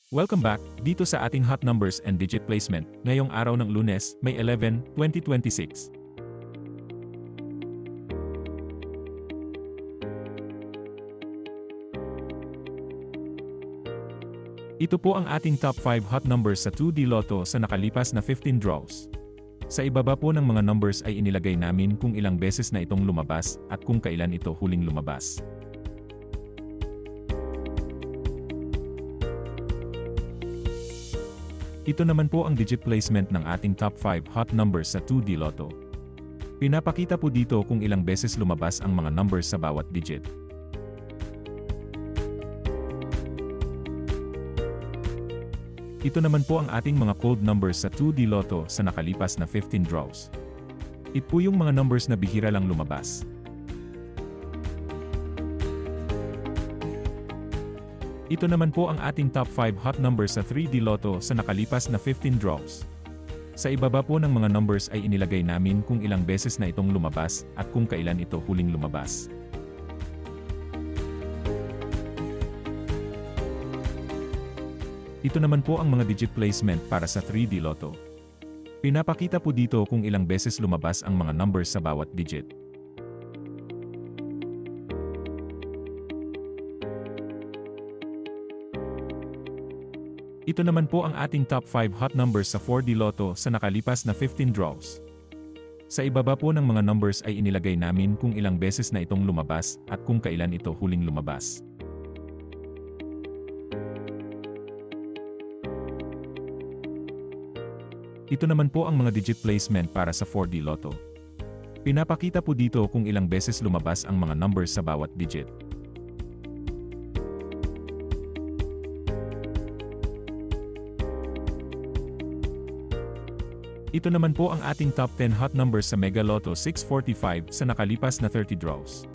Welcome back dito sa ating hot numbers and digit placement ngayong araw ng Lunes, May 11, 2026. Ito po ang ating top 5 hot numbers sa 2D Lotto sa nakalipas na 15 draws. Sa ibaba po ng mga numbers ay inilagay namin kung ilang beses na itong lumabas at kung kailan ito huling lumabas. Ito naman po ang digit placement ng ating top 5 hot numbers sa 2D Lotto. Pinapakita po dito kung ilang beses lumabas ang mga numbers sa bawat digit. Ito naman po ang ating mga cold numbers sa 2D Lotto sa nakalipas na 15 draws. Ito po yung mga numbers na bihira lang lumabas. Ito naman po ang ating top 5 hot numbers sa 3D Lotto sa nakalipas na 15 draws. Sa ibaba po ng mga numbers ay inilagay namin kung ilang beses na itong lumabas at kung kailan ito huling lumabas. Ito naman po ang mga digit placement para sa 3D Lotto. Pinapakita po dito kung ilang beses lumabas ang mga numbers sa bawat digit. Ito naman po ang ating top 5 hot numbers sa 4D Lotto sa nakalipas na 15 draws. Sa ibaba po ng mga numbers ay inilagay namin kung ilang beses na itong lumabas at kung kailan ito huling lumabas. Ito naman po ang mga digit placement para sa 4D Lotto. Pinapakita po dito kung ilang beses lumabas ang mga numbers sa bawat digit. Ito naman po ang ating top 10 hot numbers sa Mega Lotto 645 sa nakalipas na 30 draws.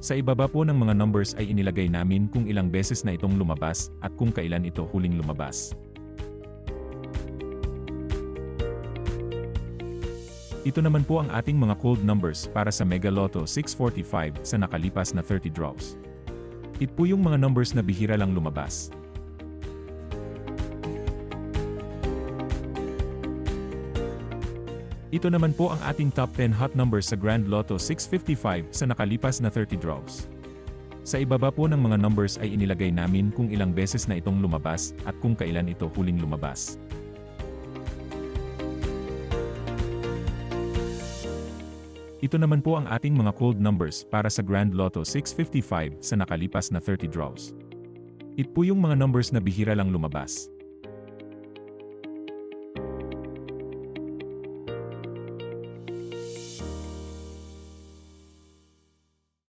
Sa ibaba po ng mga numbers ay inilagay namin kung ilang beses na itong lumabas at kung kailan ito huling lumabas. Ito naman po ang ating mga cold numbers para sa Mega Lotto 645 sa nakalipas na 30 draws. Ito po yung mga numbers na bihira lang lumabas. Ito naman po ang ating top 10 hot numbers sa Grand Lotto 655 sa nakalipas na 30 draws. Sa ibaba po ng mga numbers ay inilagay namin kung ilang beses na itong lumabas at kung kailan ito huling lumabas. Ito naman po ang ating mga cold numbers para sa Grand Lotto 655 sa nakalipas na 30 draws. Ito po yung mga numbers na bihira lang lumabas.